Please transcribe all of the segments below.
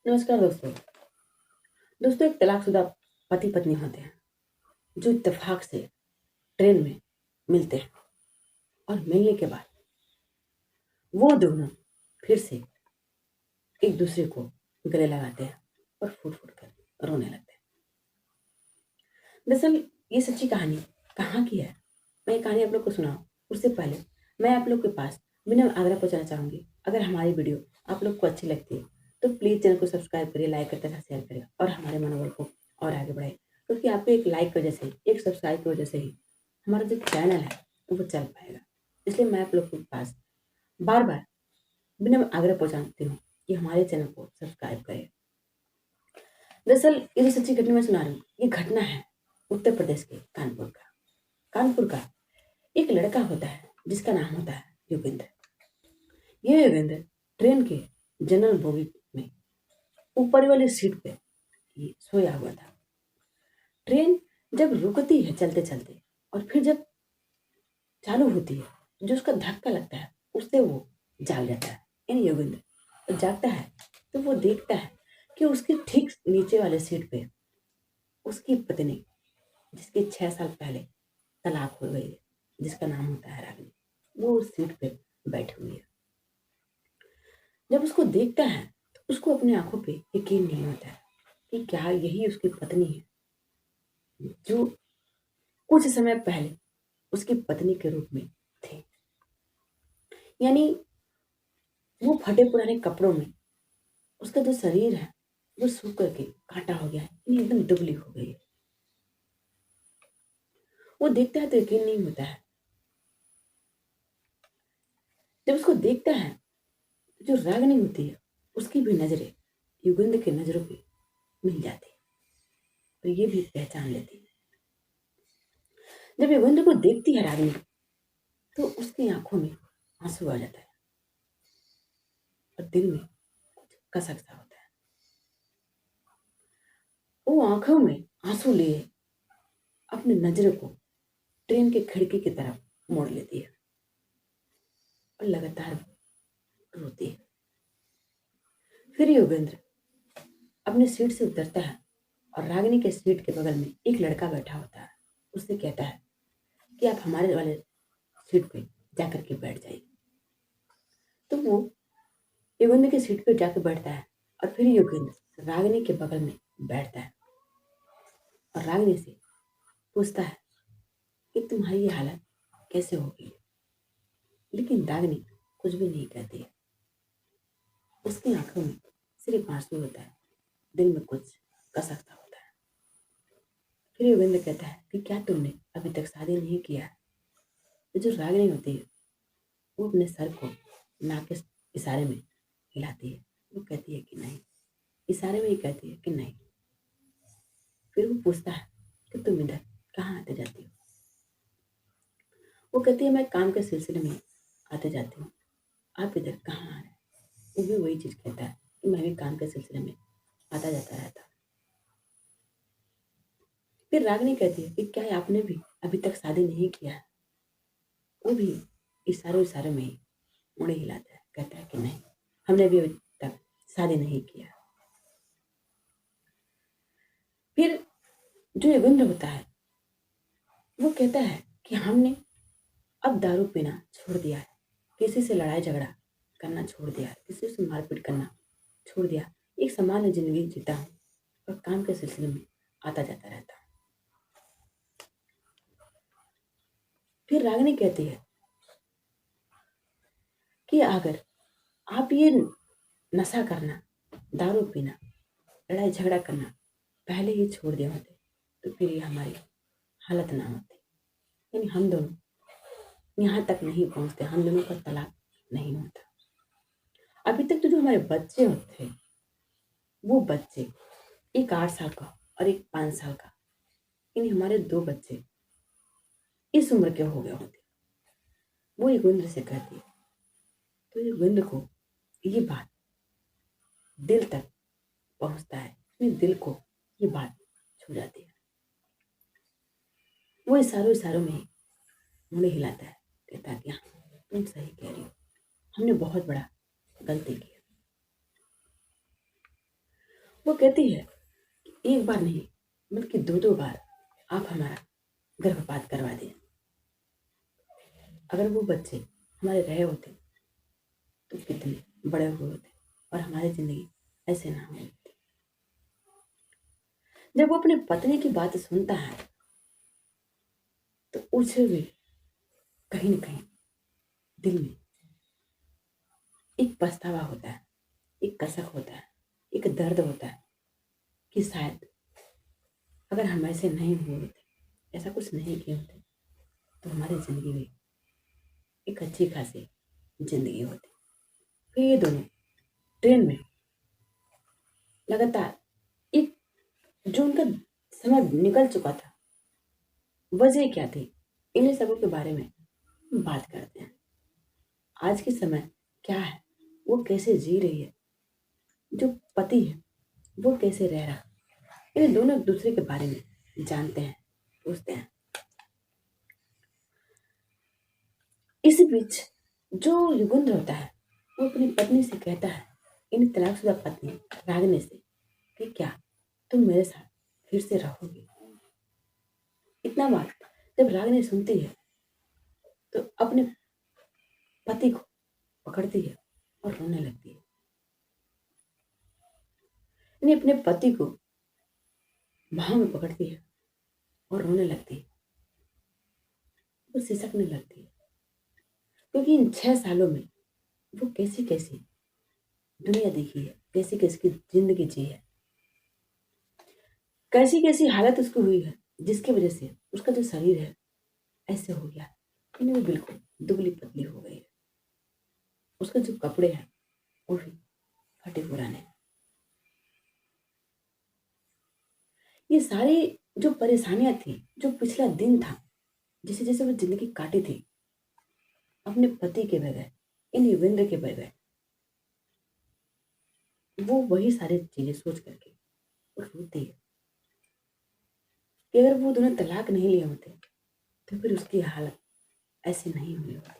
नमस्कार दोस्तों। दोस्तों, एक तलाकशुदा पति पत्नी होते हैं जो इत्तेफाक से ट्रेन में मिलते हैं और मिलने के बाद वो दोनों फिर से एक दूसरे को गले लगाते हैं और फूट फूट कर रोने लगते हैं। दरअसल ये सच्ची कहानी कहाँ की है, मैं ये कहानी आप लोग को सुनाऊं उससे पहले मैं आप लोग के पास विनम्र आग्रह पहुंचाना चाहूंगी। अगर हमारी वीडियो आप लोग को अच्छी लगती है तो प्लीज़ चैनल को सब्सक्राइब करिए, लाइक करते तथा शेयर करिए और हमारे मनोबल को और आगे बढ़ाइए, क्योंकि आपके एक लाइक की वजह से, एक सब्सक्राइब की वजह से ही हमारा जो चैनल है वो चल पाएगा। इसलिए मैं आप लोग के पास बार बार विनम्र आग्रह पहुंचाती हूँ कि हमारे चैनल को सब्सक्राइब करें। दरअसल ये जो सच्ची घटना मैं सुना रही हूँ, ये घटना है उत्तर प्रदेश के कानपुर का एक लड़का होता है जिसका नाम होता है योगेंद्र। ये योगेंद्र ट्रेन के जनरल बोगी में ऊपर वाली सीट पे ये सोया हुआ था। ट्रेन जब रुकती है चलते चलते और फिर जब चालू होती है, जो उसका धक्का लगता है उससे वो जाग जाता है। यानी योगेंद्र तो जागता है तो वो देखता है कि उसके ठीक नीचे वाले सीट पे उसकी पत्नी, जिसकी 6 साल पहले तलाक हो गई है, जिसका नाम होता है रागिनी, वो उस सीट पे बैठी हुई है। जब उसको देखता है तो उसको अपनी आंखों पे यकीन नहीं होता है कि क्या यही उसकी पत्नी है जो कुछ समय पहले उसकी पत्नी के रूप में थे। यानी वो फटे पुराने कपड़ों में उसका जो शरीर है वो सूख करके कांटा हो गया है, यानी एकदम दुबली हो गई है। वो देखता है तो यकीन नहीं होता है। जब उसको देखता है तो जो रागिनी होती है उसकी भी नजरें युगंध की नजरों पे मिल जाती है, तो ये भी पहचान लेती है। जब युगंध को देखती है रागिनी तो उसकी आंखों में आंसू आ जाता है और दिल में कुछ कसक सा होता है। वो आंखों में आंसू लिए अपनी नजरों को ट्रेन के खिड़की की तरफ मोड़ लेती है और लगातार रोती है। फिर योगेंद्र अपनी सीट से उतरता है और रागिनी के सीट के बगल में एक लड़का बैठा होता है। उससे कहता है कि आप हमारे वाले सीट पे जाकर के बैठ जाइए। तो वो योगेंद्र की सीट पे जाकर बैठता है और फिर योगेंद्र रागिनी के बगल में बैठता है और रागिनी से पूछता है कि तुम्हारी ये हालत कैसे हो गई। लेकिन रागिनी कुछ भी नहीं कहती है। उसकी आंखों में सिर्फ आंसू होता है, दिल में कुछ कसकता होता है। फिर योगेंद्र कहता है कि क्या तुमने अभी तक शादी नहीं किया है। तो जो रागिनी होती है वो अपने सर को नाक के इशारे में हिलाती है। वो कहती है कि नहीं, इशारे में ही कहती है कि नहीं। फिर वो पूछता है कि तुम इधर कहाँ आते जाती हो। वो कहती है मैं काम के सिलसिले में आते जाती हूँ, आप इधर कहाँ आ रहे हैं। वो भी वही चीज कहता है कि मैं भी काम के सिलसिले में आता जाता रहता। फिर रागिनी कहती है कि क्या आपने भी अभी तक शादी नहीं किया है। वो भी इशारों इशारों में ही मुड़े हिलाता है, कहता है कि नहीं, हमने भी अभी तक शादी नहीं किया। फिर जो योगेंद्र होता है वो कहता है कि हमने अब दारू पीना छोड़ दिया है, किसी से लड़ाई झगड़ा करना छोड़ दिया है, किसी से मारपीट करना छोड़ दिया, एक सामान्य जिंदगी जीता हूँ और काम के सिलसिले में आता जाता रहता हूँ। फिर रागिनी कहती है कि अगर आप ये नशा करना, दारू पीना, लड़ाई झगड़ा करना पहले ही छोड़ दिए होते तो फिर ये हमारी हालत ना होती। यानी हम दोनों यहाँ तक नहीं पहुंचते, हम दोनों का तलाक नहीं होता। अभी तक तो जो हमारे बच्चे होते हैं वो बच्चे, एक 8 साल का और एक 5 साल का, यानी हमारे 2 बच्चे इस उम्र के हो गए होते। वो युगेंद्र से कहती है तो युगेंद्र को ये बात दिल तक पहुंचता है, अपने दिल को ये बात छू जाती है। वो इशारों इशारों में मुंह हिलाता है, कहता है कि हाँ तुम सही कह रही हो, हमने बहुत बड़ा गलती की। वो कहती है कि एक बार नहीं बल्कि दो दो बार आप हमारा गर्भपात करवा दिए। अगर वो बच्चे हमारे रहे होते तो कितने बड़े हुए होते और हमारी जिंदगी ऐसे ना हुई होती। जब वो अपने पत्नी की बात सुनता है तो उसे भी कहीं ना कहीं दिल में एक पछतावा होता है, एक कसक होता है, एक दर्द होता है कि शायद अगर हम ऐसे नहीं हुए होते, ऐसा कुछ नहीं किए होते, तो हमारी जिंदगी में एक अच्छी खासी जिंदगी होती। फिर ये दोनों ट्रेन में लगातार एक जो उनका समय निकल चुका था, वजह क्या थी, इन्हीं सबों के बारे में बात करते हैं। आज के समय क्या है, वो कैसे जी रही है, जो पति है वो कैसे रह रहा, इन दोनों एक दूसरे के बारे में जानते हैं, पूछते हैं। इस बीच जो युगंधर होता है वो अपनी पत्नी से कहता है, इन तलाकशुदा पत्नी रागिनी से, कि क्या तुम मेरे साथ फिर से रहोगी। इतना बात जब रागिनी सुनती है तो अपने पति को पकड़ती है और रोने लगती है। इन्हें अपने पति को बाहों में पकड़ती है और रोने लगती है। वो सिसकने लगती है क्योंकि इन 6 सालों में वो कैसी कैसी दुनिया देखी है, कैसी कैसी की जिंदगी जी है, कैसी कैसी हालत उसकी हुई है, जिसकी वजह से उसका जो शरीर है ऐसे हो गया, इन्हें वो बिल्कुल दुबली पतली हो गई है। उसके जो कपड़े हैं वो भी फटे पुराने हैं। ये सारी जो परेशानियां थी, जो पिछला दिन था, जैसे जैसे वो जिंदगी काटी थी अपने पति के बगैर, इन युगेंद्र के बगैर, वो वही सारी चीजें सोच करके वो रोती है कि अगर वो दोनों तलाक नहीं लिए होते तो फिर उसकी हालत ऐसी नहीं हुई होती।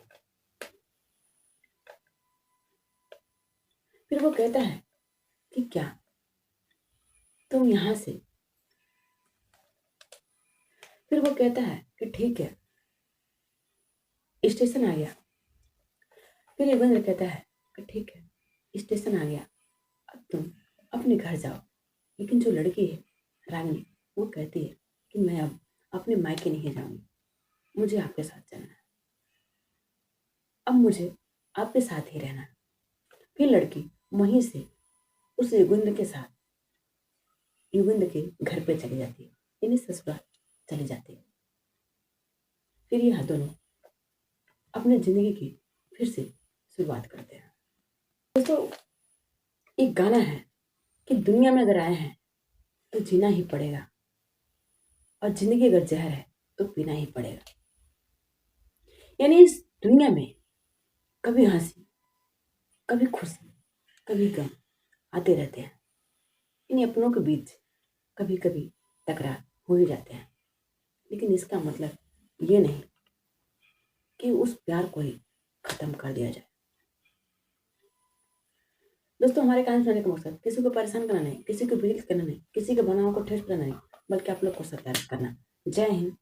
फिर वो कहता है कि क्या तुम यहां से, फिर वो कहता है कि ठीक है, स्टेशन आ गया। फिर युगेंद्र कहता है कि ठीक है, स्टेशन आ गया, अब तुम अपने घर जाओ। लेकिन जो लड़की है रागिनी, वो कहती है कि मैं अब अपने मायके नहीं जाऊंगी, मुझे आपके साथ चलना है, अब मुझे आपके साथ ही रहना है। फिर लड़की वहीं से उस युगेंद्र के साथ युगेंद्र के घर पे चली जाती है, यानी ससुराल चली जाती है। फिर यह दोनों अपने जिंदगी की फिर से शुरुआत करते हैं। दोस्तों, एक गाना है कि दुनिया में अगर आए हैं तो जीना ही पड़ेगा, और जिंदगी अगर जहर है तो पीना ही पड़ेगा। यानी इस दुनिया में कभी हंसी, कभी खुशी, कभी गम आते रहते हैं। इन अपनों के बीच कभी कभी तकरार हो ही जाते हैं, लेकिन इसका मतलब ये नहीं कि उस प्यार को ही खत्म कर दिया जाए। दोस्तों, हमारे कहानी सुनाने का मकसद किसी को परेशान करना नहीं, किसी को विचलित करना नहीं, किसी के भावनाओं को ठेस करना नहीं, बल्कि आप लोग को सतर्क करना। जय हिंद।